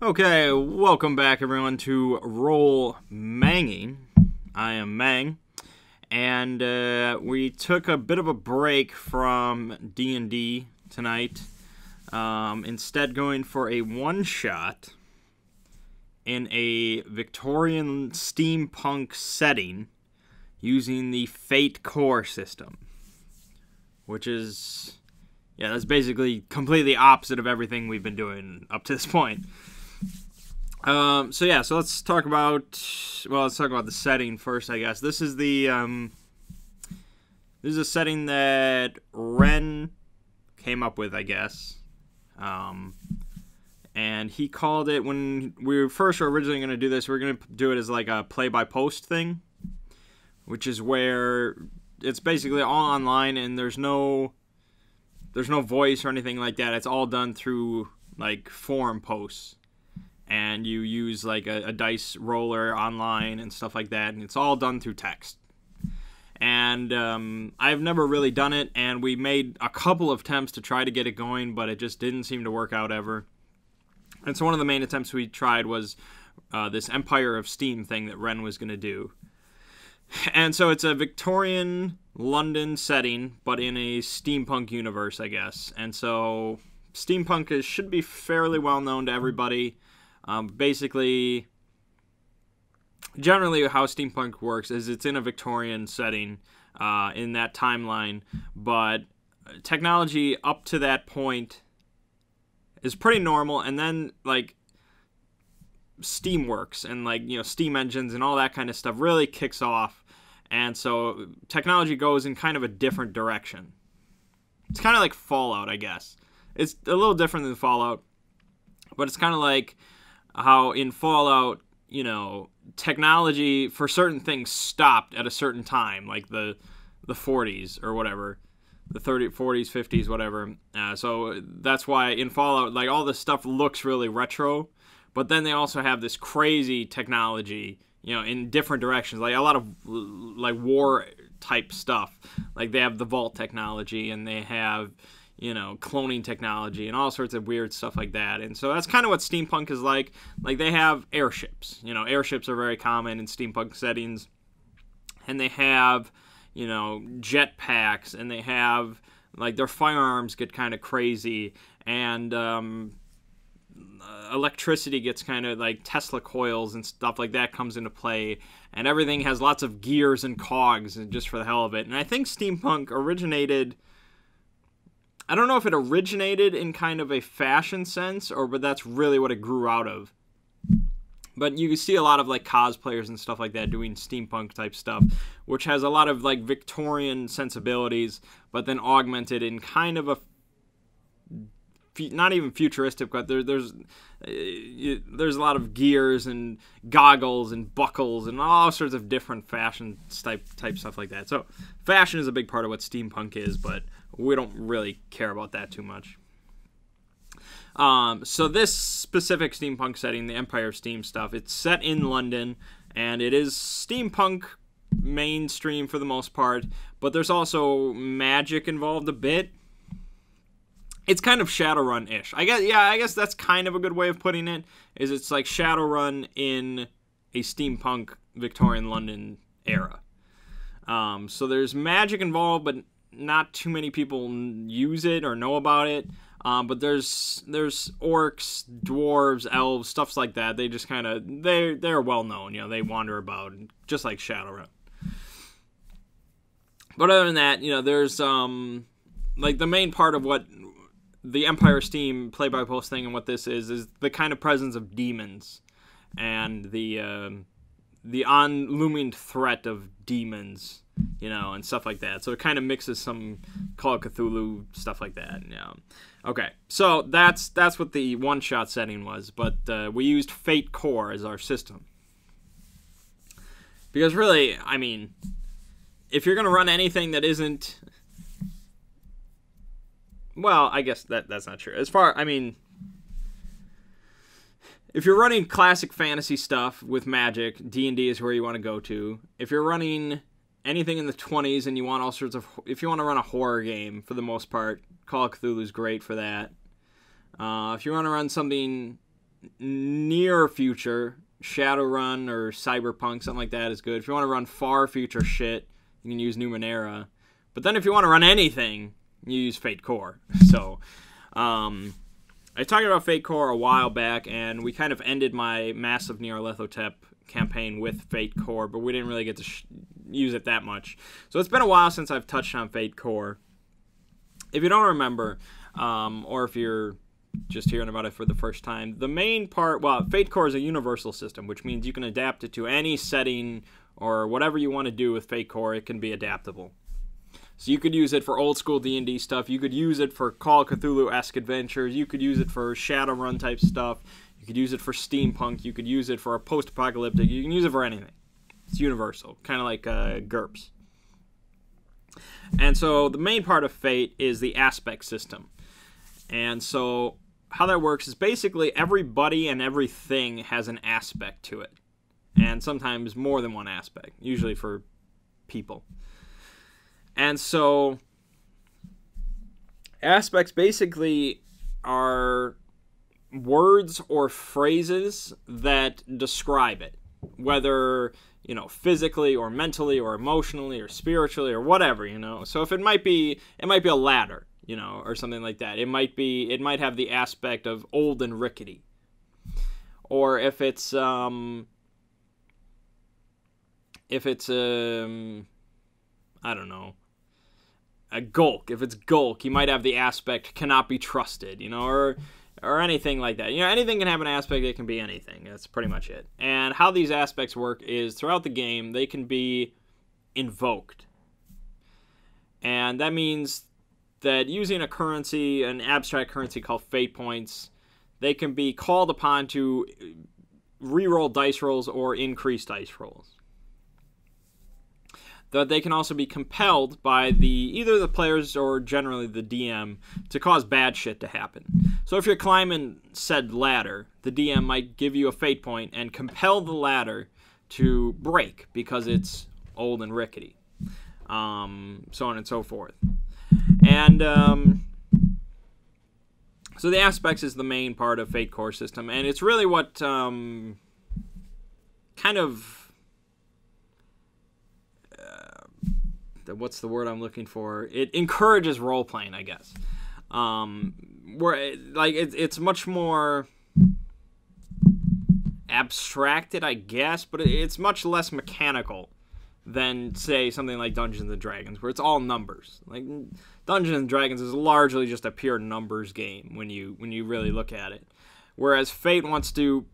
Okay, welcome back everyone to Roll Mangging. I am Mang, and we took a bit of a break from D&D tonight, instead going for a one-shot in a Victorian steampunk setting using the Fate Core system, which is, that's basically completely opposite of everything we've been doing up to this point. So let's talk about the setting first, I guess. This is a setting that Ren came up with, I guess. And he called it, when we were originally going to do this, we were going to do it as like a play-by-post thing, which is where it's basically all online and there's no voice or anything like that. It's all done through like forum posts. And you use like a dice roller online and stuff like that, and it's all done through text. And I've never really done it, and we made a couple of attempts to try to get it going, but it just didn't seem to work out ever. And so one of the main attempts we tried was this Empire of Steam thing that Ren was going to do. And so it's a Victorian London setting, but in a steampunk universe, I guess. And so steampunk should be fairly well known to everybody. Basically, generally how steampunk works is it's in a Victorian setting in that timeline, but technology up to that point is pretty normal, and then like steamworks and like steam engines and all that kind of stuff really kicks off, and so technology goes in kind of a different direction. It's kind of like Fallout, I guess. It's a little different than Fallout, but it's kind of like how in Fallout, technology for certain things stopped at a certain time, like the 40s or whatever, the 30s, 40s, 50s, whatever. So that's why in Fallout, like all this stuff looks really retro, but then they also have this crazy technology, in different directions, like a lot of like war type stuff. Like they have the vault technology and they have cloning technology and all sorts of weird stuff like that. And so that's kind of what steampunk is like. Like they have airships. Airships are very common in steampunk settings. And they have, jetpacks, and they have, like, their firearms get kind of crazy. And electricity gets kind of, like, Tesla coils and stuff like that comes into play. And everything has lots of gears and cogs just for the hell of it. And I think steampunk originated... I don't know if it originated in kind of a fashion sense, but that's really what it grew out of. But you can see a lot of like cosplayers and stuff like that doing steampunk type stuff, which has a lot of like Victorian sensibilities, but then augmented in kind of a not even futuristic, but there's a lot of gears and goggles and buckles and all sorts of different fashion type stuff like that. So fashion is a big part of what steampunk is, but we don't really care about that too much. So this specific steampunk setting, the Empire of Steam stuff, it's set in London, and it is steampunk mainstream for the most part, but there's also magic involved a bit. It's kind of Shadowrun-ish. I guess that's kind of a good way of putting it, is it's like Shadowrun in a steampunk Victorian London era. So there's magic involved, but not too many people use it or know about it. But there's orcs, dwarves, elves, stuff like that. They just kind of, they're well known. They wander about, just like Shadowrun. But other than that, there's like the main part of what the Empire Steam play-by-post thing and what this is the kind of presence of demons and the on-looming threat of demons, and stuff like that. So it kind of mixes some Call of Cthulhu stuff like that. Okay, so that's what the one-shot setting was, but we used Fate Core as our system. Because really, I mean, if you're going to run anything that isn't... Well, I guess that's not true. If you're running classic fantasy stuff with magic, D&D is where you want to go to. If you're running anything in the 20s and you want all sorts of... If you want to run a horror game, for the most part, Call of Cthulhu is great for that. If you want to run something near future, Shadowrun or Cyberpunk, something like that is good. If you want to run far future shit, you can use Numenera. But then if you want to run anything, you use Fate Core. So, I was talking about Fate Core a while back, and we kind of ended my massive Nyarlathotep campaign with Fate Core, but we didn't really get to use it that much. So it's been a while since I've touched on Fate Core. If you don't remember, or if you're just hearing about it for the first time, the main part, well, Fate Core is a universal system, which means you can adapt it to any setting or whatever you want to do with Fate Core. It can be adaptable. So you could use it for old school D&D stuff. You could use it for Call of Cthulhu-esque adventures. You could use it for Shadowrun type stuff. You could use it for steampunk. You could use it for a post-apocalyptic. You can use it for anything. It's universal, kind of like GURPS. And so the main part of Fate is the aspect system. And so how that works is basically everybody and everything has an aspect to it. And sometimes more than one aspect, usually for people. And so aspects basically are words or phrases that describe it, whether, you know, physically or mentally or emotionally or spiritually or whatever, you know. So if it might be a ladder, you know, or something like that. It might have the aspect of old and rickety. Or if it's I don't know, a gulk. If it's gulk, you might have the aspect cannot be trusted, you know, or anything like that. You know, anything can have an aspect, it can be anything. That's pretty much it. And how these aspects work is throughout the game, they can be invoked. And that means that using a currency, an abstract currency called fate points, they can be called upon to reroll dice rolls or increase dice rolls. That they can also be compelled by either the players or generally the DM to cause bad shit to happen. So if you're climbing said ladder, the DM might give you a fate point and compel the ladder to break because it's old and rickety. So on and so forth. And so the aspects is the main part of Fate Core system, and it's really what kind of what's the word I'm looking for? It encourages role playing, I guess. Where like it's much more abstracted, I guess, but it's much less mechanical than, say, something like Dungeons and Dragons, where it's all numbers. Like Dungeons and Dragons is largely just a pure numbers game when you really look at it. Whereas Fate wants to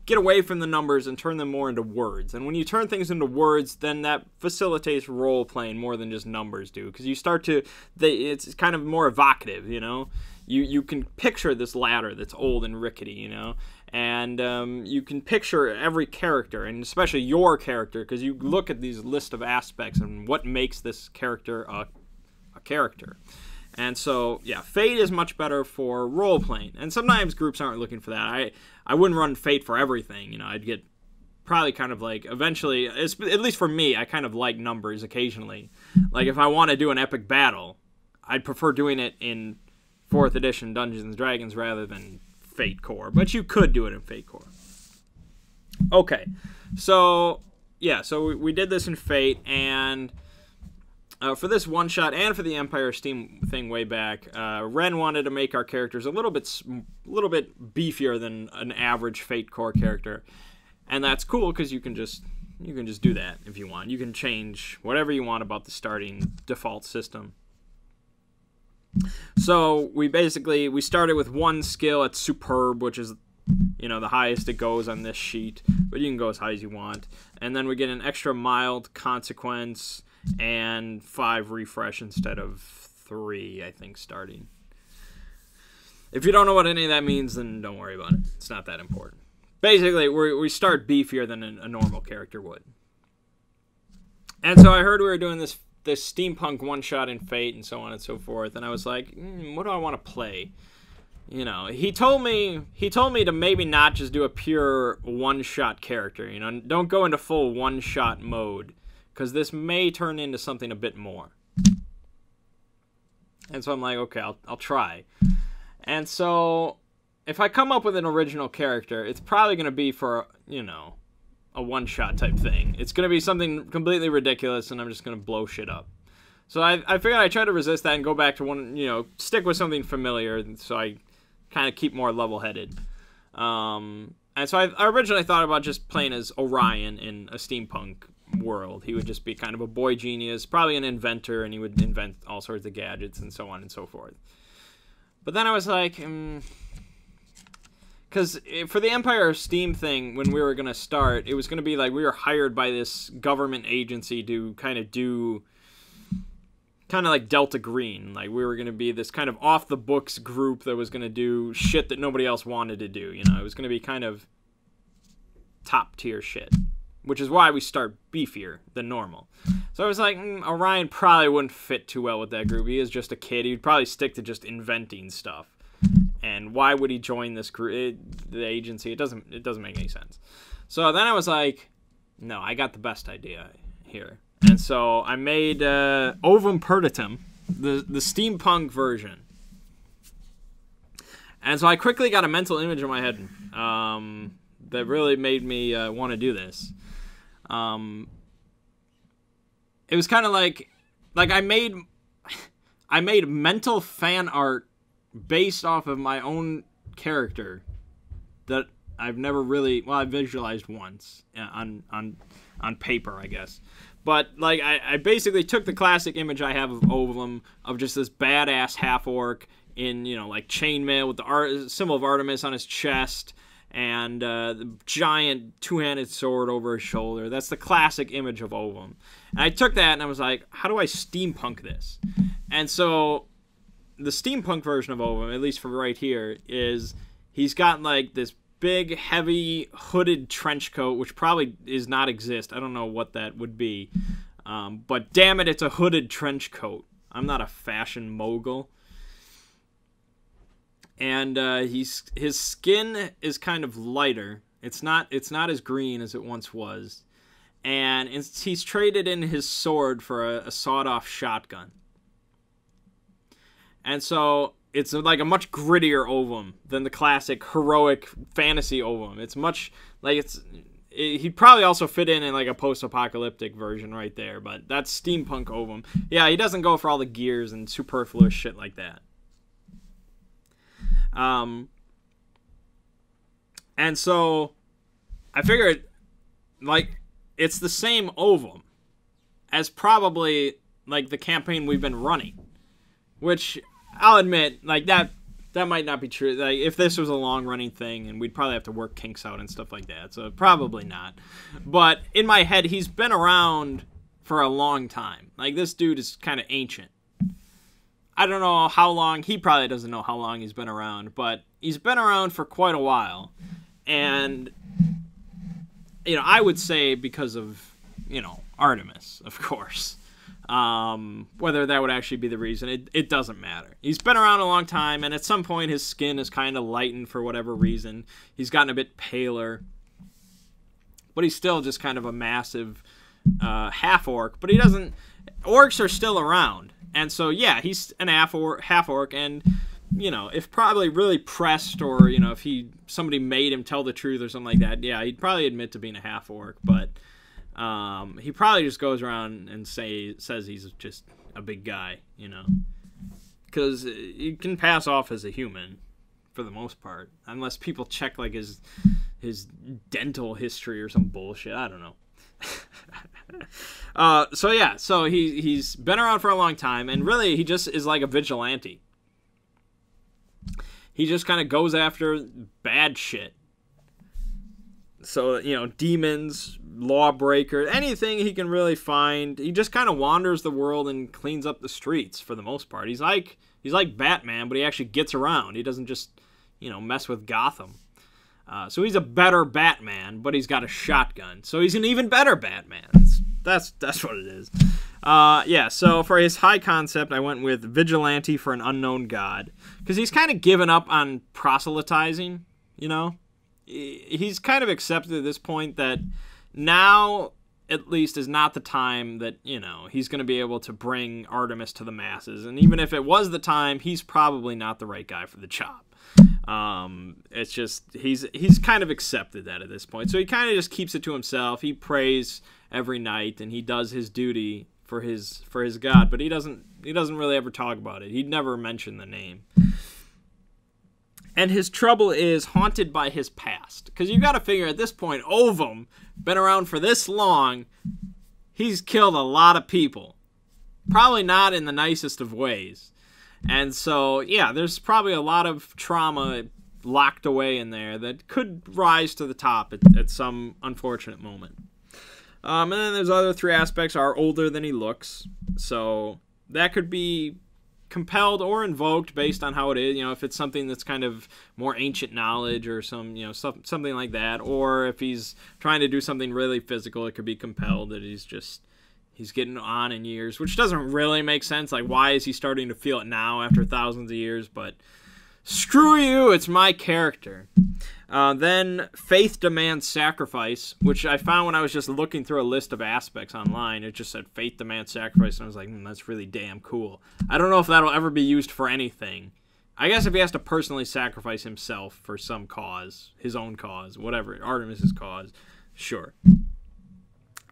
get away from the numbers and turn them more into words. And when you turn things into words, then that facilitates role-playing more than just numbers do. Because you start to... it's kind of more evocative, you know? You can picture this ladder that's old and rickety, you know? And you can picture every character, and especially your character, because you look at these list of aspects and what makes this character a character. And so, yeah, Fate is much better for role-playing. And sometimes groups aren't looking for that. I wouldn't run Fate for everything. You know, I'd get probably kind of like, eventually, at least for me, I kind of like numbers occasionally. Like, if I want to do an epic battle, I'd prefer doing it in 4th edition Dungeons and Dragons rather than Fate Core. But you could do it in Fate Core. Okay, so, yeah, so we did this in Fate, and... for this one-shot and for the Empire Steam thing way back, Ren wanted to make our characters a little bit beefier than an average Fate Core character, and that's cool because you can just do that if you want. You can change whatever you want about the starting default system. So we started with one skill at Superb, which is, you know, the highest it goes on this sheet, but you can go as high as you want, and then we get an extra mild consequence and 5 refresh instead of 3, I think, starting. If you don't know what any of that means, then don't worry about it. It's not that important. Basically, we start beefier than a normal character would. And so I heard we were doing this steampunk one-shot in Fate and so on and so forth, and I was like, what do I want to play? You know, he told me to maybe not just do a pure one-shot character, you know, don't go into full one-shot mode, because this may turn into something a bit more. And so I'm like, okay, I'll try. And so if I come up with an original character, it's probably going to be for, you know, a one-shot type thing. It's going to be something completely ridiculous, and I'm just going to blow shit up. So I figured I'd try to resist that and go back to one, you know, stick with something familiar, so I kind of keep more level-headed. And so I originally thought about just playing as Orion in a steampunk world. He would just be kind of a boy genius, probably an inventor, and he would invent all sorts of gadgets and so on and so forth. But then I was like, because for the Empire of Steam thing, when we were going to start, it was going to be like we were hired by this government agency to kind of do, kind of like Delta Green. Like, we were going to be this kind of off-the-books group that was going to do shit that nobody else wanted to do, you know? It was going to be kind of top-tier shit, which is why we start beefier than normal. So I was like, Orion probably wouldn't fit too well with that group. He is just a kid. He'd probably stick to just inventing stuff. And why would he join this group, the agency? It doesn't make any sense. So then I was like, no, I got the best idea here. And so I made Ovum Perditum, the steampunk version. And so I quickly got a mental image in my head that really made me want to do this. It was kind of like I made mental fan art based off of my own character that I've never really, well, I visualized once on paper, I guess. But, like, I basically took the classic image I have of Ovum, of just this badass half-orc in, you know, like, chainmail with the symbol of Artemis on his chest, and the giant two-handed sword over his shoulder. That's the classic image of Ovum. And I took that, and I was like, how do I steampunk this? And so the steampunk version of Ovum, at least for right here, is he's got, like, this big, heavy, hooded trench coat, which probably does not exist. I don't know what that would be. But damn it, it's a hooded trench coat. I'm not a fashion mogul. And his skin is kind of lighter. It's not as green as it once was. And he's traded in his sword for a sawed-off shotgun. And so it's like a much grittier Ovum than the classic heroic fantasy Ovum. It's much like he'd probably also fit in like a post-apocalyptic version right there, but that's steampunk Ovum. Yeah, he doesn't go for all the gears and superfluous shit like that. And so I figured, like, it's the same Ovum as probably like the campaign we've been running, which I'll admit, like, that might not be true. Like, if this was a long-running thing, and we'd probably have to work kinks out and stuff like that, so probably not. But in my head, he's been around for a long time. Like, this dude is kind of ancient. I don't know how long. He probably doesn't know how long he's been around, but he's been around for quite a while. And, you know, I would say because of, you know, Artemis, of course. Whether that would actually be the reason, it doesn't matter. He's been around a long time, and at some point his skin is kind of lightened for whatever reason. He's gotten a bit paler, but he's still just kind of a massive half-orc. But he doesn't... Orcs are still around, and so, yeah, he's an half-orc, and, you know, if probably really pressed, or, you know, if somebody made him tell the truth or something like that, yeah, he'd probably admit to being a half-orc, but... he probably just goes around and says he's just a big guy, you know, because you can pass off as a human for the most part, unless people check like his dental history or some bullshit. I don't know. So yeah, so he's been around for a long time, and really he just is like a vigilante. He just kind of goes after bad shit. So, you know, demons, lawbreakers, anything he can really find. He just kind of wanders the world and cleans up the streets for the most part. He's like Batman, but he actually gets around. He doesn't just, you know, mess with Gotham. So he's a better Batman, but he's got a shotgun. So he's an even better Batman. That's what it is. Yeah, so for his high concept, I went with Vigilante for an Unknown God. Because he's kind of given up on proselytizing, you know? He's kind of accepted at this point that now, at least, is not the time that, you know, he's going to be able to bring Artemis to the masses. And even if it was the time, he's probably not the right guy for the job. It's just he's kind of accepted that at this point, so he kind of just keeps it to himself. He prays every night and he does his duty for his God, but he doesn't really ever talk about it. He'd never mention the name. And his trouble is haunted by his past, because you got to figure at this point, Ovum been around for this long. He's killed a lot of people, probably not in the nicest of ways. And so, yeah, there's probably a lot of trauma locked away in there that could rise to the top at some unfortunate moment. And then there's other three aspects. Are older than he looks. So that could be compelled or invoked based on how it is. You know, if it's something that's kind of more ancient knowledge or something like that. Or if he's trying to do something really physical, it could be compelled that he's getting on in years, which doesn't really make sense. Like, why is he starting to feel it now after thousands of years? But screw you, it's my character. Then faith demands sacrifice, which I found when I was just looking through a list of aspects online. It just said faith demands sacrifice, and I was like, that's really damn cool. I don't know if that'll ever be used for anything. I guess if he has to personally sacrifice himself for some cause, his own cause, whatever, Artemis's cause, sure.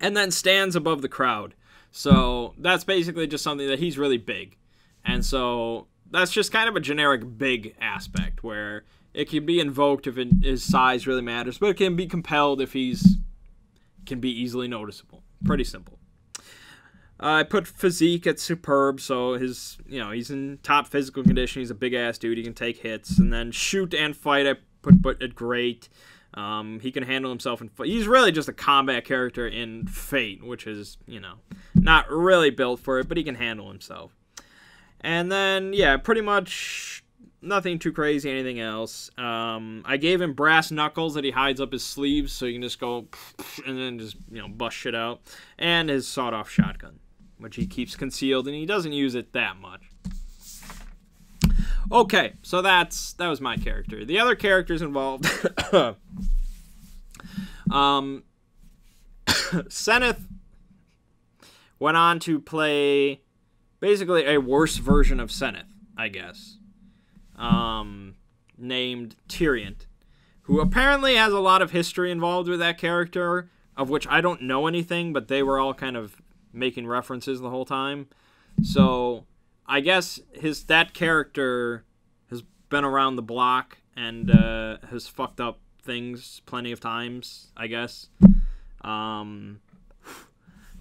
And then stands above the crowd. So that's basically just something that he's really big. And so that's just kind of a generic big aspect where it can be invoked if his size really matters, but it can be compelled if can be easily noticeable. Pretty simple. I put physique at superb, so he's in top physical condition. He's a big-ass dude. He can take hits. And then shoot and fight, I put at great. He can handle himself in fight. He's really just a combat character in Fate, which is, not really built for it, but he can handle himself. And then, yeah, pretty much nothing too crazy, anything else. I gave him brass knuckles that he hides up his sleeves, so you can just go and then just, bust shit out. And his sawed-off shotgun, which he keeps concealed, and he doesn't use it that much. Okay, so that was my character. The other characters involved, Seneth went on to play basically a worse version of Seneth, I guess, named Tyriant, who apparently has a lot of history involved with that character, of which I don't know anything, but they were all kind of making references the whole time. So I guess that character has been around the block and has fucked up things plenty of times, I guess. I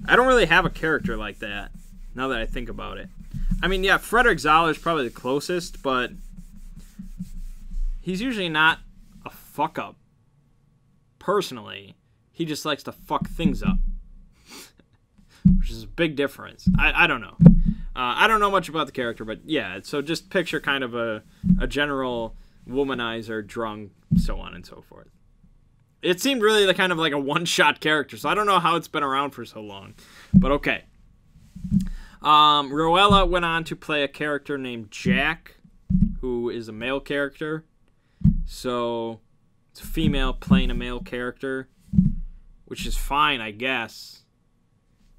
don't really have a character like that, now that I think about it. I mean, yeah, Frederick Zoller is probably the closest, but he's usually not a fuck-up. Personally, he just likes to fuck things up. Which is a big difference. I don't know. I don't know much about the character, but yeah, so just picture kind of a general womanizer, drunk, so on and so forth. It seemed really kind of like a one-shot character, so I don't know how it's been around for so long. But okay. Roella went on to play a character named Jack, who is a male character. So it's a female playing a male character, which is fine, I guess.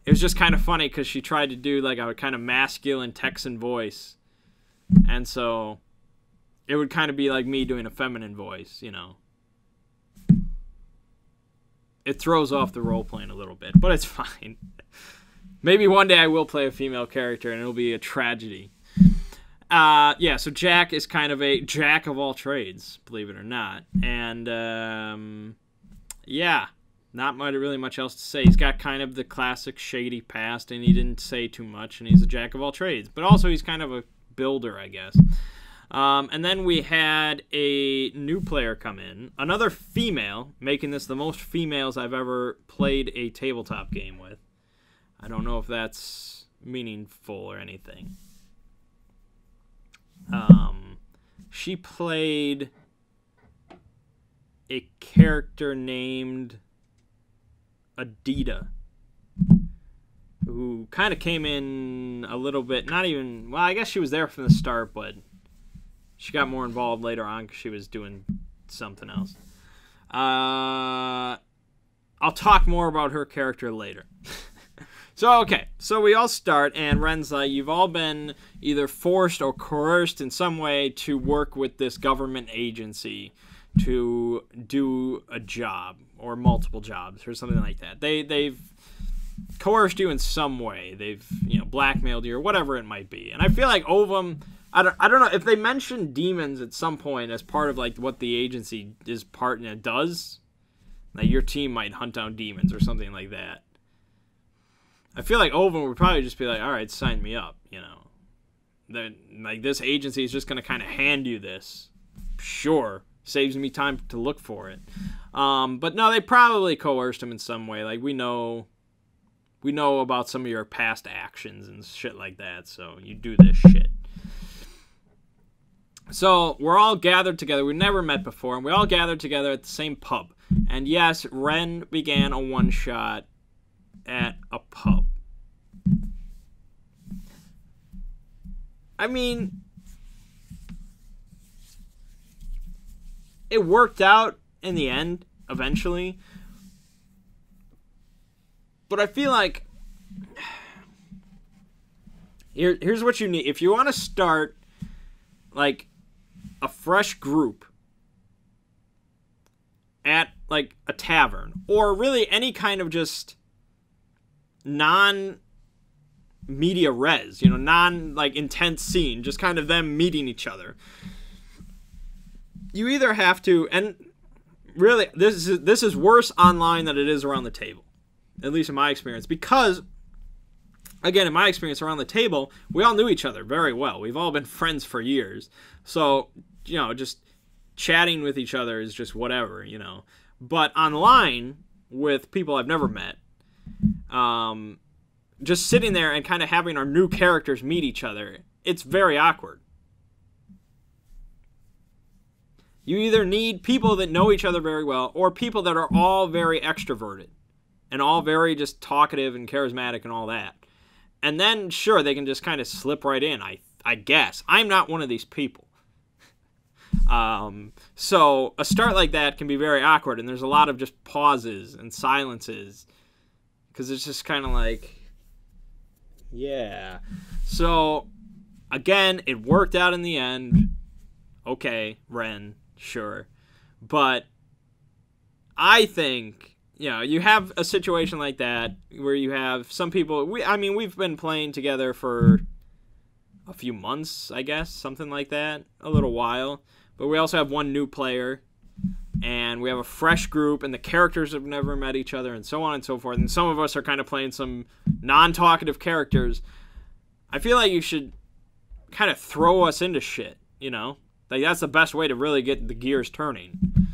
It was just kind of funny because she tried to do like a kind of masculine Texan voice. And so it would kind of be like me doing a feminine voice, It throws off the role-playing a little bit, but it's fine. Maybe one day I will play a female character and it'll be a tragedy. Yeah, so Jack is kind of a jack of all trades, believe it or not. And, yeah, not really much else to say. He's got kind of the classic shady past, and he didn't say too much, and he's a jack of all trades. But also he's kind of a builder, I guess. And then we had a new player come in, another female, making this the most females I've ever played a tabletop game with. I don't know if that's meaningful or anything. She played a character named Adita, who kind of came in a little bit, well, I guess she was there from the start, but she got more involved later on because she was doing something else. I'll talk more about her character later. So, okay. So we all start, and Ren's like, you've all been either forced or coerced in some way to work with this government agency to do a job or multiple jobs or something like that. They've coerced you in some way. They've, blackmailed you or whatever it might be. And I feel like Ovum, I don't know if they mention demons at some point as part of like what the agency is does. Like your team might hunt down demons or something like that. I feel like Ovum would probably just be like, all right, sign me up, Then, like, this agency is just going to kind of hand you this. Sure. Saves me time to look for it. But no, they probably coerced him in some way. Like, we know about some of your past actions and shit like that, so you do this shit. So, we're all gathered together. We never met before, and we all gathered together at the same pub. And yes, Ren began a one-shot at a pub. I mean, it worked out in the end, eventually. But I feel like here's what you need. If you want to start, like, a fresh group at, like, a tavern, or really any kind of just non-media res, like, intense scene, just kind of them meeting each other. You either have to, and really, this is worse online than it is around the table, at least in my experience, because, again, in my experience around the table, we all knew each other very well. We've all been friends for years, so, just chatting with each other is just whatever, But online, with people I've never met, just sitting there and kind of having our new characters meet each other, it's very awkward. You either need people that know each other very well, or people that are all very extroverted and all very just talkative and charismatic and all that. And then, sure, they can just kind of slip right in, I guess. I'm not one of these people. So a start like that can be very awkward, and there's a lot of just pauses and silences, because it's just kind of like, yeah. So, again, it worked out in the end. Okay, Ren, sure. But I think, you have a situation like that where you have some people, we've been playing together for a few months, I guess, something like that, a little while. But we also have one new player, and we have a fresh group, and the characters have never met each other, and so on and so forth. And some of us are kind of playing some non-talkative characters. I feel like you should kind of throw us into shit, Like, that's the best way to really get the gears turning.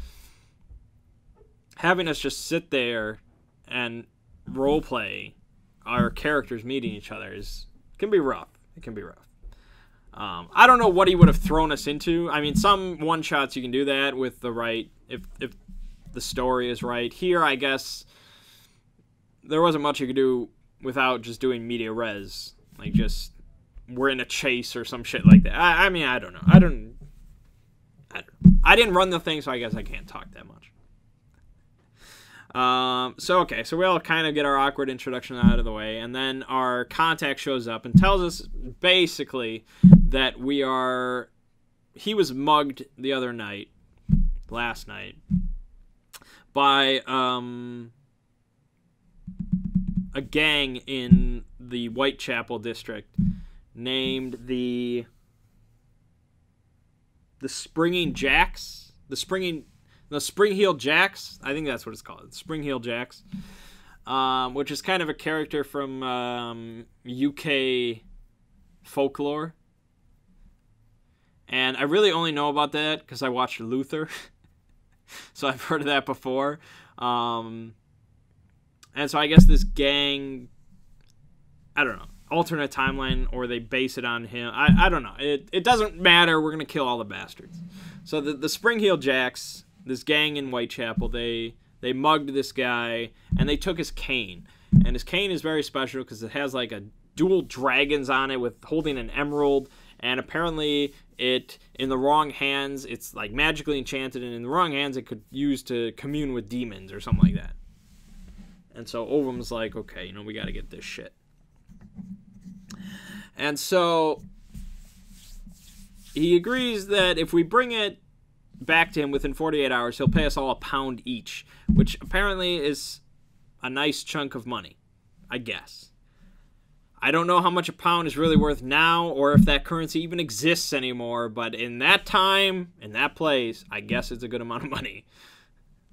Having us just sit there and roleplay our characters meeting each other can be rough. It can be rough. I don't know what he would have thrown us into. I mean, some one-shots you can do that with the right, if the story is right. Here, I guess, there wasn't much you could do without just doing media res. Like, just, we're in a chase or some shit like that. I mean, I don't know. I don't know. I didn't run the thing, so I guess I can't talk that much. So we all kind of get our awkward introduction out of the way, and then our contact shows up and tells us basically that he was mugged the other night, last night, by a gang in the Whitechapel district named the Spring-Heeled Jacks. The Spring-Heeled Jacks, I think that's what it's called. Spring-Heeled Jacks, which is kind of a character from UK folklore. And I really only know about that because I watched Luther. So I've heard of that before. And so I guess this gang, I don't know, alternate timeline, or they base it on him. I don't know. It doesn't matter. We're going to kill all the bastards. So the Spring-Heeled Jacks, this gang in Whitechapel, they mugged this guy, and they took his cane. And his cane is very special because it has like a dual dragons on it with holding an emerald, and apparently it, in the wrong hands, it's like magically enchanted, and in the wrong hands it could use to commune with demons or something like that. And so Ovum's like, okay, you know, we got to get this shit. And so he agrees that if we bring it back to him within 48 hours, he'll pay us all £1 each, which apparently is a nice chunk of money, I guess. I don't know how much £1 is really worth now, or if that currency even exists anymore, but in that time, in that place, I guess it's a good amount of money.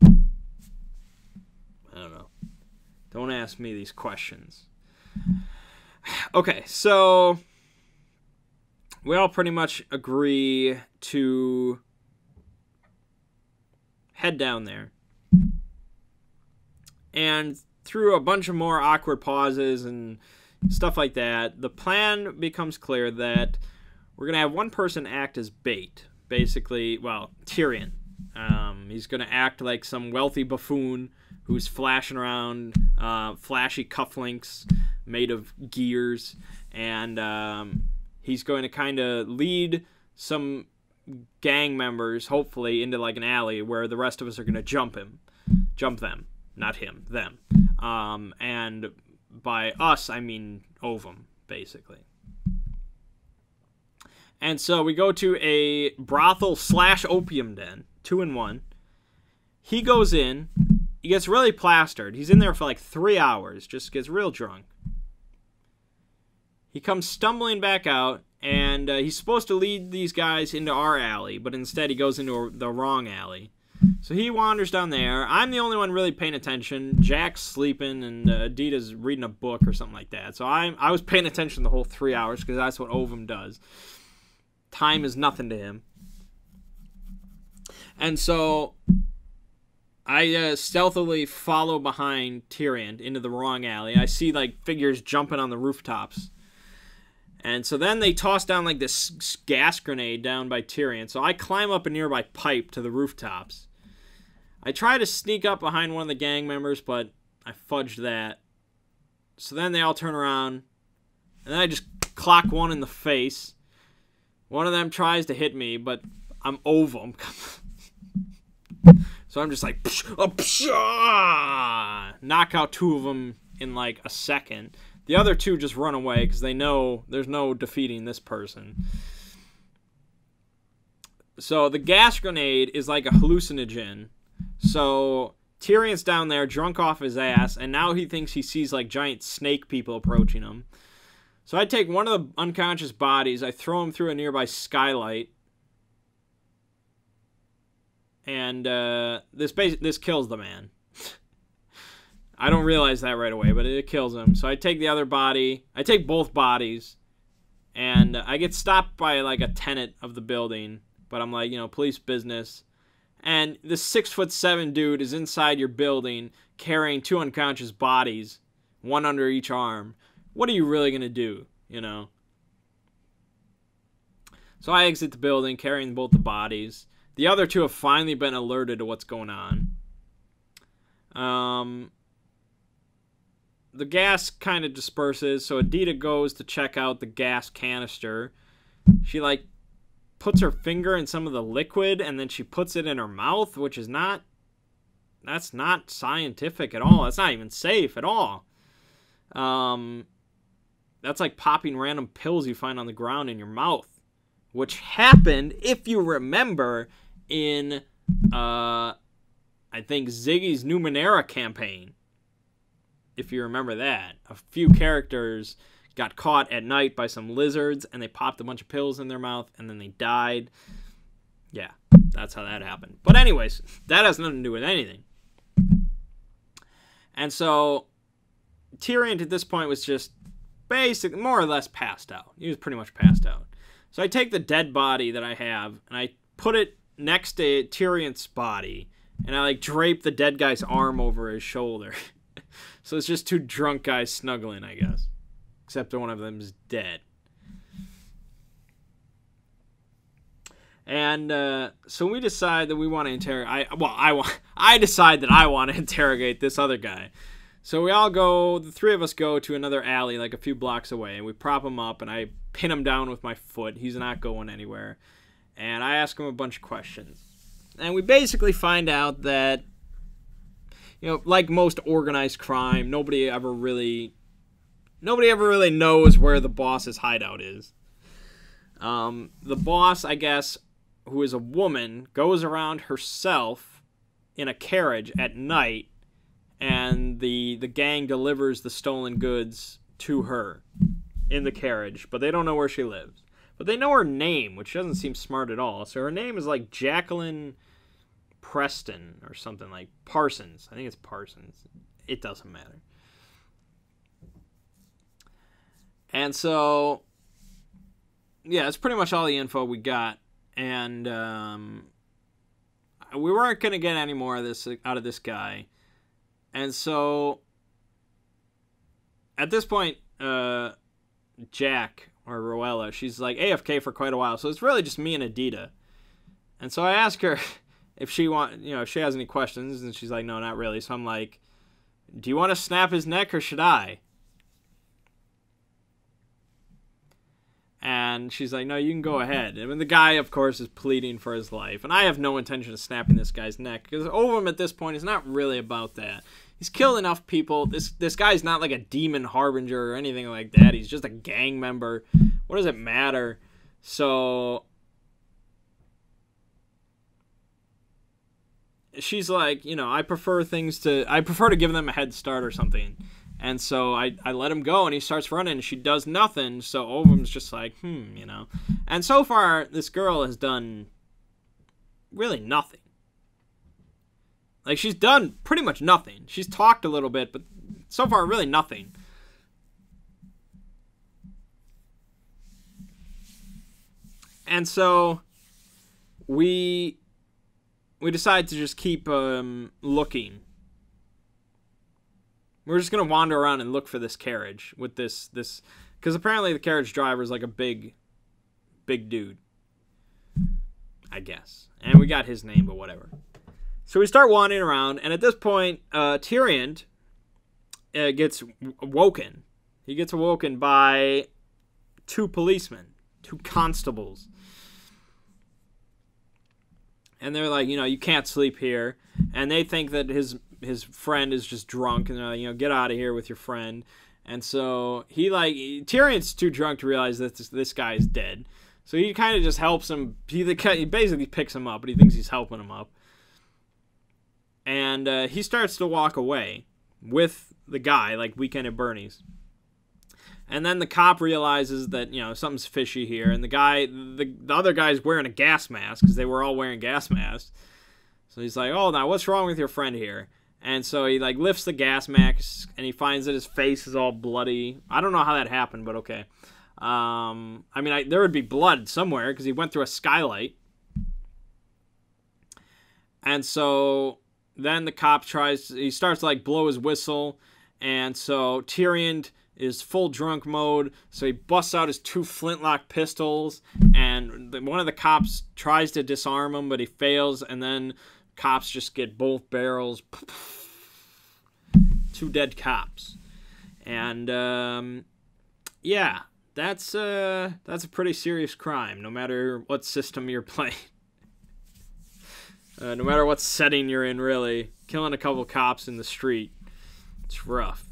I don't know. Don't ask me these questions. Okay, so we all pretty much agree to head down there. And through a bunch of more awkward pauses and stuff like that, the plan becomes clear that we're going to have one person act as bait. Basically, well, Tyrion. He's going to act like some wealthy buffoon who's flashing around flashy cufflinks made of gears. And he's going to kind of lead some gang members, hopefully, into like an alley where the rest of us are going to jump them. Not him, them. And by us, I mean Ovum, basically. And so we go to a brothel / opium den, 2 in 1. He goes in, he gets really plastered. He's in there for like 3 hours, just gets real drunk. He comes stumbling back out, and he's supposed to lead these guys into our alley, but instead he goes into the wrong alley. So he wanders down there. I'm the only one really paying attention. Jack's sleeping, and Adita's reading a book or something like that. So I was paying attention the whole 3 hours, because that's what Ovum does. Time is nothing to him. And so I stealthily follow behind Tyrion into the wrong alley. I see like figures jumping on the rooftops. And so then they toss down like this gas grenade down by Tyrion. So I climb up a nearby pipe to the rooftops. I try to sneak up behind one of the gang members, but I fudged that. So then they all turn around, and then I just clock one in the face. One of them tries to hit me, but I'm Ovum. So I'm just like, knock out 2 of them in like a second. The other 2 just run away because they know there's no defeating this person. So the gas grenade is like a hallucinogen. So Tyrion's down there drunk off his ass, and now he thinks he sees like giant snake people approaching him. So I take one of the unconscious bodies, I throw him through a nearby skylight, and this kills the man. I don't realize that right away, but it kills him. So I take the other body. I take both bodies. And I get stopped by, like, a tenant of the building. But I'm like, you know, police business. And this 6'7" dude is inside your building carrying 2 unconscious bodies, one under each arm. What are you really going to do, you know? So I exit the building carrying both the bodies. The other 2 have finally been alerted to what's going on. The gas kind of disperses, so Adita goes to check out the gas canister. She, like, puts her finger in some of the liquid, and then she puts it in her mouth, which is not... That's not scientific at all. That's not even safe at all. That's like popping random pills you find on the ground in your mouth, which happened, if you remember, in, I think, Ziggy's Numenera campaign. If you remember that. A few characters got caught at night by some lizards, and they popped a bunch of pills in their mouth, and then they died. Yeah, that's how that happened. But anyways, that has nothing to do with anything. And so, Tyrion at this point was just basically, more or less passed out. He was pretty much passed out. So I take the dead body that I have, and I put it next to Tyrion's body, and I, like, drape the dead guy's arm over his shoulder. So it's just 2 drunk guys snuggling, I guess. Except one of them is dead. And so we decide that we want to interrogate... I decide that I want to interrogate this other guy. So we all go... The 3 of us go to another alley, like a few blocks away. And we prop him up, and I pin him down with my foot. He's not going anywhere. And I ask him a bunch of questions. And we basically find out that... you know, like most organized crime, nobody ever really knows where the boss's hideout is. The boss, I guess, who is a woman, goes around herself in a carriage at night, and the gang delivers the stolen goods to her in the carriage, but they don't know where she lives. But they know her name, which doesn't seem smart at all. So her name is like Jacqueline Preston or something, like Parsons. I think it's Parsons. It doesn't matter. And so, yeah, that's pretty much all the info we got. And we weren't going to get any more of this out of this guy. And so, at this point, Jack, or Roella, she's like AFK for quite a while. So it's really just me and Adita. And so I ask her if she if she has any questions, and she's like, no, not really. So I'm like, do you want to snap his neck or should I? And she's like, no, you can go ahead. And the guy, of course, is pleading for his life. And I have no intention of snapping this guy's neck, because Ovum at this point is not really about that. He's killed enough people. This guy's not like a demon harbinger or anything like that. He's just a gang member. What does it matter? So she's like, I prefer to give them a head start or something. And so I let him go, and he starts running, and she does nothing. So Ovum's just like, And so far, this girl has done really nothing. Like, she's done pretty much nothing. She's talked a little bit, but so far, really nothing. And so we decide to just keep looking. We're just going to wander around and look for this carriage with this, because apparently the carriage driver is like a big dude, I guess. And we got his name, but whatever. So we start wandering around, and at this point, Tyrion gets awoken. He gets awoken by two policemen, two constables. And they're like, you can't sleep here. And they think that his friend is just drunk, and they're like, get out of here with your friend. And so Tyrion's too drunk to realize that this guy is dead. So he kind of just helps him. He basically picks him up, but he thinks he's helping him up. And he starts to walk away with the guy, like Weekend at Bernie's. And then the cop realizes that, something's fishy here. And the other guy's wearing a gas mask, because they were all wearing gas masks. So he's like, oh, now what's wrong with your friend here? And so he lifts the gas mask, and he finds that his face is all bloody. I don't know how that happened, but okay. There would be blood somewhere, because he went through a skylight. And so then the cop he starts to blow his whistle. And so Tyrion is full drunk mode, so he busts out his two flintlock pistols, and one of the cops tries to disarm him, but he fails, and then cops just get both barrels. Two dead cops. And yeah, that's a pretty serious crime, no matter what system you're playing. No matter what setting you're in, really. Killing a couple cops in the street, it's rough.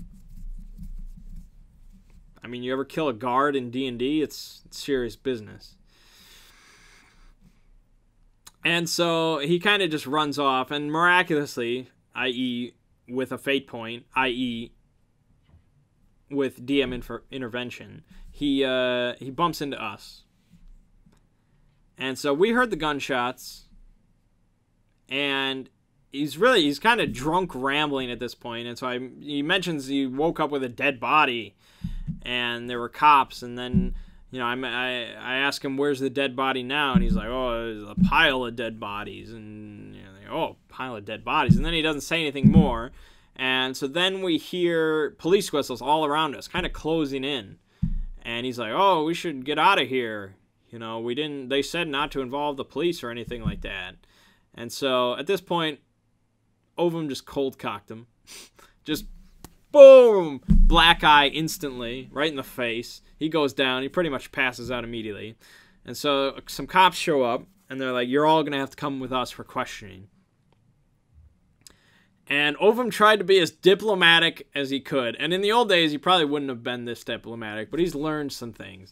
You ever kill a guard in D&D? It's serious business. And so he kind of just runs off, and miraculously, i.e. with a fate point, i.e. with DM intervention, he bumps into us. And so we heard the gunshots, and he's kind of drunk rambling at this point, and so he mentions he woke up with a dead body, and there were cops, and then I ask him, where's the dead body now? And he's like, oh, there's a pile of dead bodies. And pile of dead bodies. And then he doesn't say anything more. And so then we hear police whistles all around us, kind of closing in. And he's like, oh, we should get out of here. They said not to involve the police or anything like that. And so at this point, Ovum just cold cocked him. Just boom! Black eye instantly, right in the face. He goes down. He pretty much passes out immediately. And so some cops show up, and they're like, you're all going to have to come with us for questioning. And Ovum tried to be as diplomatic as he could. And in the old days, he probably wouldn't have been this diplomatic, but he's learned some things.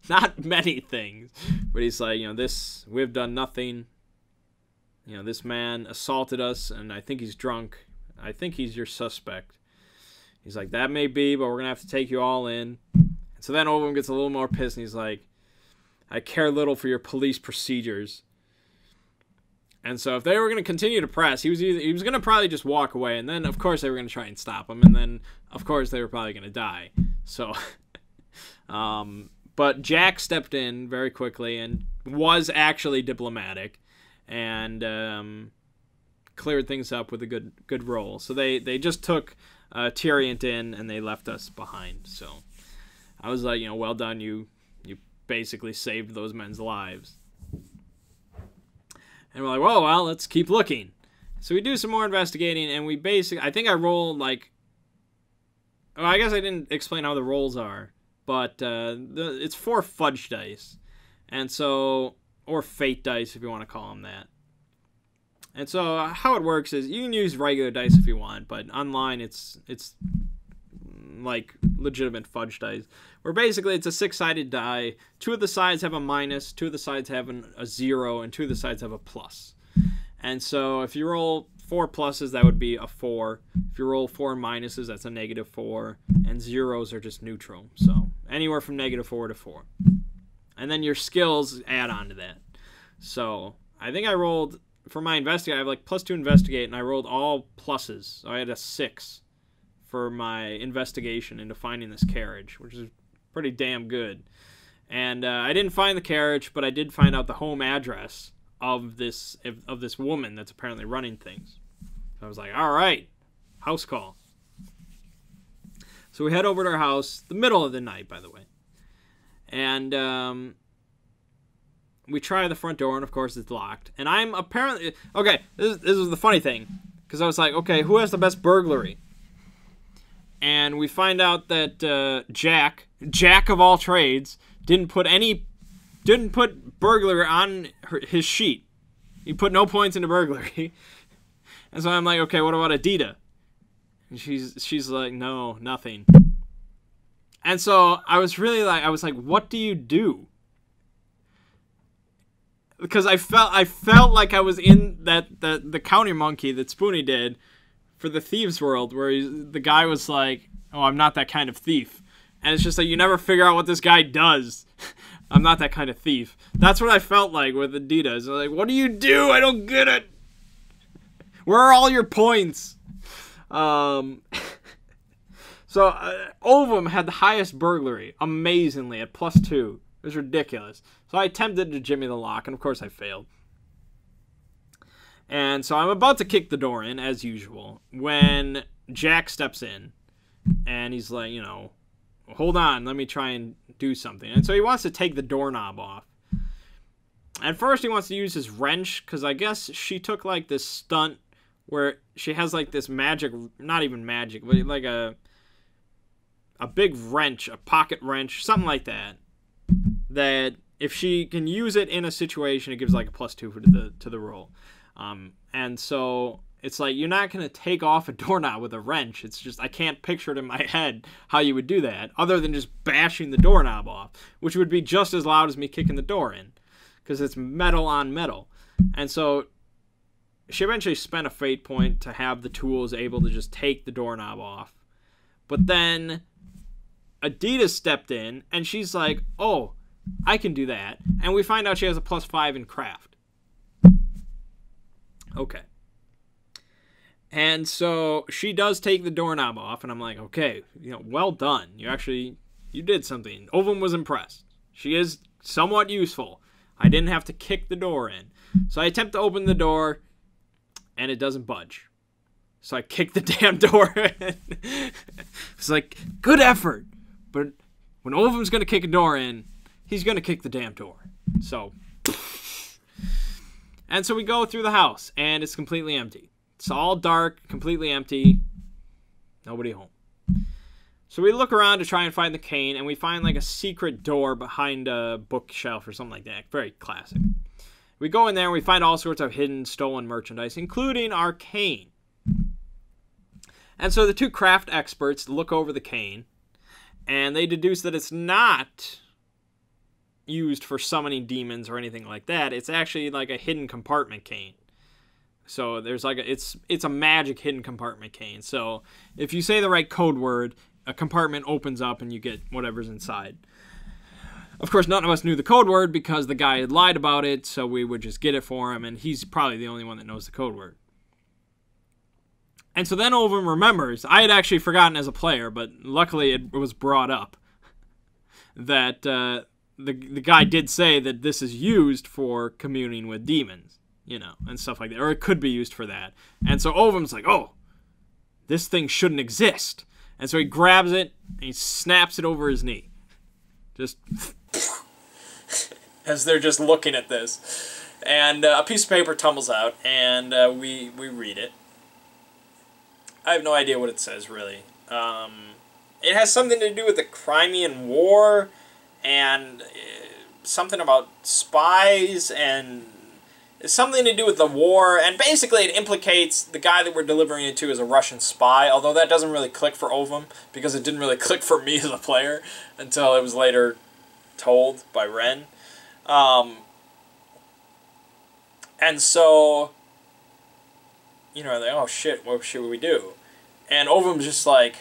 Not many things. But he's like, we've done nothing. This man assaulted us, and I think he's drunk. I think he's your suspect. He's like, that may be, but we're going to have to take you all in. And so then Ovum gets a little more pissed, and he's like, I care little for your police procedures. And so if they were going to continue to press, he was going to probably just walk away, and then, of course, they were going to try and stop him, and then, of course, they were probably going to die. So, but Jack stepped in very quickly and was actually diplomatic and cleared things up with a good roll. So they just took Tyrion in, and they left us behind. So I was like, well done, you basically saved those men's lives. And we're like, well, let's keep looking. So we do some more investigating, and I think I rolled like, I guess I didn't explain how the rolls are, but it's 4 fudge dice, and so, or fate dice if you want to call them that. And so how it works is you can use regular dice if you want, but online it's like legitimate fudge dice, where basically it's a 6-sided die. 2 of the sides have a minus, 2 of the sides have a 0, and 2 of the sides have a plus. And so if you roll 4 pluses, that would be a 4. If you roll 4 minuses, that's a -4, and zeros are just neutral. So anywhere from -4 to 4. And then your skills add on to that. So I think I rolled, for my investigate, I have like +2 investigate, and I rolled all pluses. So I had a 6 for my investigation into finding this carriage, which is pretty damn good. And I didn't find the carriage, but I did find out the home address of this woman that's apparently running things. So I was like, all right, house call. So we head over to her house, the middle of the night, by the way. And we try the front door, and of course it's locked. And I'm apparently... Okay, this is the funny thing, because I was like, okay, who has the best burglary? And we find out that Jack of all trades, didn't put burglary on his sheet. He put no points into burglary. And so I'm like, okay, what about Adita? And she's like, no, nothing. And so I was like, what do you do? Because I felt like I was in the counter monkey that Spoonie did for the Thieves World, where the guy was like, oh, I'm not that kind of thief. And it's just like, you never figure out what this guy does. I'm not that kind of thief. That's what I felt like with Adidas. Like, what do you do? I don't get it. Where are all your points? So Ovum had the highest burglary, amazingly, at +2. It was ridiculous. So I attempted to jimmy the lock, and of course I failed. And so I'm about to kick the door in, as usual, when Jack steps in, and he's like, hold on, let me try and do something. And so he wants to take the doorknob off. At first he wants to use his wrench, because I guess she took like this stunt where she has like this magic, not even magic, but like a big wrench, a pocket wrench, something like that, that if she can use it in a situation, it gives like a +2 to the roll. And so it's like, you're not going to take off a doorknob with a wrench. It's just, I can't picture it in my head how you would do that, other than just bashing the doorknob off, which would be just as loud as me kicking the door in, because it's metal on metal. And so she eventually spent a fate point to have the tools able to just take the doorknob off. But then Adidas stepped in, and she's like, oh, I can do that. And we find out she has a +5 in craft. Okay. And so she does take the doorknob off, and I'm like, okay, well done. You did something. Ovum was impressed. She is somewhat useful. I didn't have to kick the door in. So I attempt to open the door, and it doesn't budge. So I kick the damn door in. It's like, good effort. But when Ovum's going to kick a door in, he's going to kick the damn door. So... And so we go through the house, and it's completely empty. It's all dark, completely empty. Nobody home. So we look around to try and find the cane, and we find like a secret door behind a bookshelf or something like that. Very classic. We go in there, and we find all sorts of hidden, stolen merchandise, including our cane. And so the two craft experts look over the cane, and they deduce that it's not used for summoning demons or anything like that. It's actually like a hidden compartment cane. So there's like it's a magic hidden compartment cane. So if you say the right code word, a compartment opens up and you get whatever's inside. Of course, none of us knew the code word because the guy had lied about it, so we would just get it for him, and he's probably the only one that knows the code word. And so then Ovum remembers, I had actually forgotten as a player, but luckily it was brought up, that the guy did say that this is used for communing with demons, you know, and stuff like that, or it could be used for that. And so Ovum's like, oh, this thing shouldn't exist. And so he grabs it, and he snaps it over his knee. Just as they're just looking at this. And a piece of paper tumbles out, and we read it. I have no idea what it says, really. It has something to do with the Crimean War, and something about spies, and it's something to do with the war, and basically it implicates the guy that we're delivering it to as a Russian spy, although that doesn't really click for Ovum, because it didn't really click for me as a player until it was later told by Ren. And so, you know, like, oh shit, what should we do? And Ovum's just like,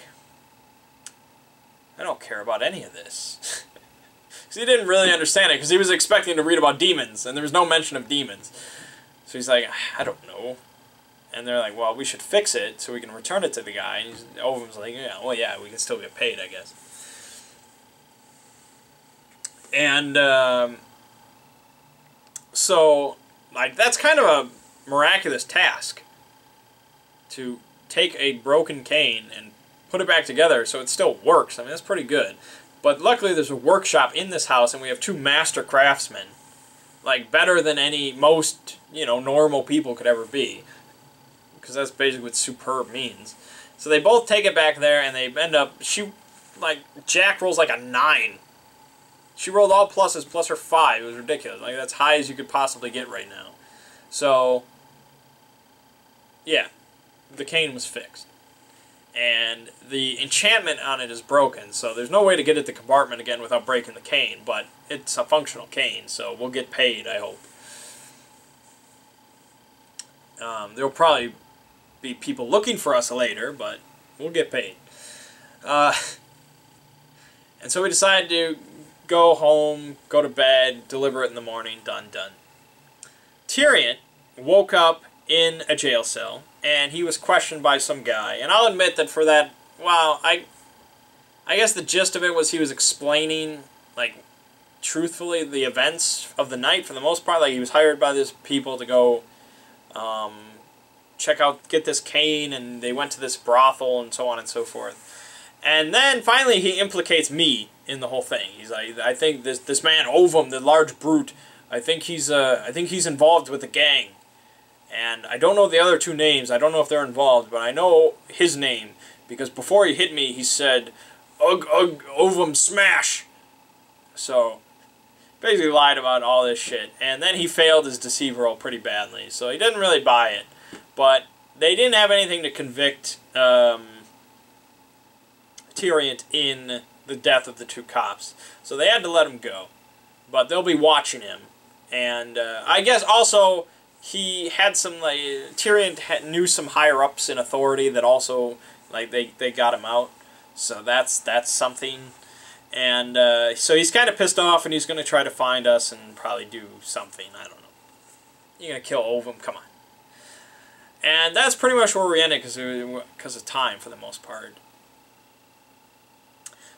I don't care about any of this. Because he didn't really understand it, because he was expecting to read about demons, and there was no mention of demons. So he's like, I don't know. And they're like, well, we should fix it so we can return it to the guy. And Ovum's like, yeah, well, yeah, we can still get paid, I guess. And so, like, that's kind of a miraculous task, to take a broken cane and put it back together so it still works. I mean, that's pretty good. But luckily there's a workshop in this house, and we have two master craftsmen. Like, better than most, you know, normal people could ever be. Because that's basically what superb means. So they both take it back there, and they end up, Jack rolls like a 9. She rolled all pluses plus her 5. It was ridiculous. Like, that's high as you could possibly get right now. So, yeah, the cane was fixed. And the enchantment on it is broken, so there's no way to get at the compartment again without breaking the cane, but it's a functional cane, so we'll get paid, I hope. There'll probably be people looking for us later, but we'll get paid. And so we decided to go home, go to bed, deliver it in the morning, done. Tyrion woke up in a jail cell, and he was questioned by some guy. And I'll admit that for that, well, I guess the gist of it was he was explaining, like, truthfully, the events of the night for the most part. Like, he was hired by these people to go get this cane, and they went to this brothel, and so on and so forth. And then, finally, he implicates me in the whole thing. He's like, I think this man, Ovum, the large brute, I think he's involved with the gang. And I don't know the other two names. I don't know if they're involved, but I know his name, because before he hit me, he said, "Ugh, ugh, Ovum, smash!" So, basically lied about all this shit. And then he failed his deceive roll pretty badly, so he didn't really buy it. But they didn't have anything to convict Tyrion in the death of the two cops. So they had to let him go. But they'll be watching him. And I guess also, he had some, like, Tyrion knew some higher-ups in authority that also, like, they got him out. So that's something. And so he's kind of pissed off, and he's going to try to find us and probably do something. I don't know. You're going to kill Ovum? Come on. And that's pretty much where we ended because of time, for the most part.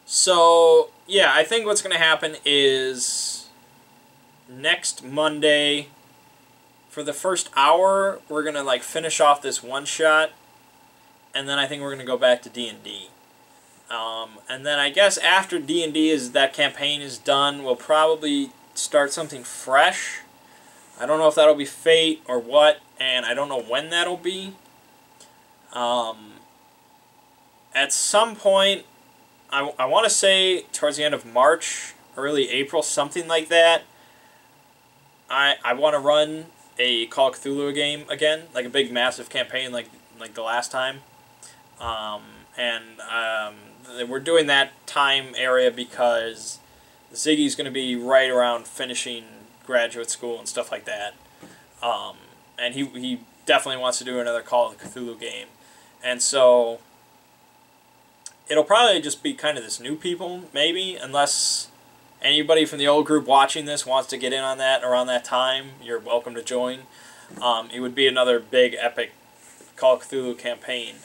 So, yeah, I think what's going to happen is next Monday, for the first hour, we're going to, like, finish off this one-shot, and then I think we're going to go back to D&D. And then I guess after D&D that campaign is done, we'll probably start something fresh. I don't know if that'll be Fate or what, and I don't know when that'll be. At some point, I want to say towards the end of March, early April, something like that, I want to run a Call of Cthulhu game again, like a big massive campaign like the last time. We're doing that time area because Ziggy's going to be right around finishing graduate school and stuff like that. And he definitely wants to do another Call of Cthulhu game. And so it'll probably just be kind of this new people, maybe, unless anybody from the old group watching this wants to get in on that around that time. You're welcome to join. It would be another big, epic Call of Cthulhu campaign.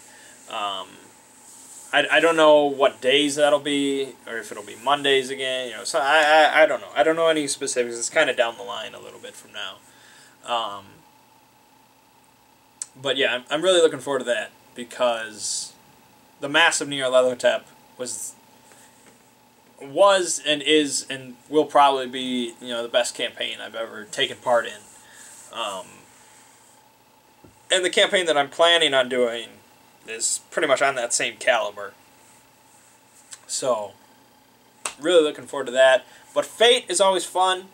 I don't know what days that'll be, or if it'll be Mondays again. You know, so I don't know. I don't know any specifics. It's kind of down the line a little bit from now. But yeah, I'm really looking forward to that because the Massive Nyarlathotep was and is and will probably be, you know, the best campaign I've ever taken part in. And the campaign that I'm planning on doing is pretty much on that same caliber. So, really looking forward to that. But Fate is always fun.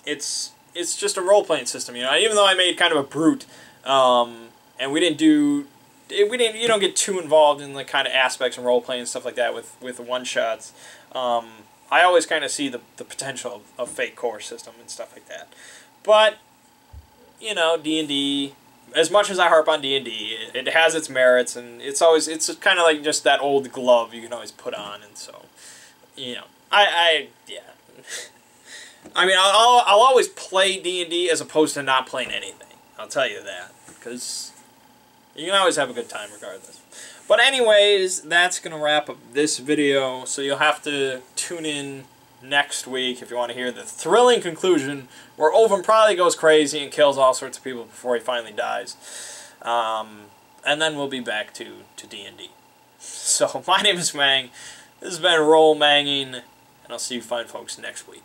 It's just a role-playing system, you know. Even though I made kind of a brute, and you don't get too involved in the kind of aspects and role-playing and stuff like that with one-shots. I always kind of see the potential of Fate core system and stuff like that. But, you know, D&D, as much as I harp on D&D, it has its merits, and it's kind of like just that old glove you can always put on, and so, you know, yeah. I mean, I'll always play D&D as opposed to not playing anything. I'll tell you that, because you can always have a good time regardless. But anyways, that's going to wrap up this video, so you'll have to tune in next week if you want to hear the thrilling conclusion where Oven probably goes crazy and kills all sorts of people before he finally dies. And then we'll be back to D&D. So, my name is Mang. This has been Roll Manging, and I'll see you fine folks next week.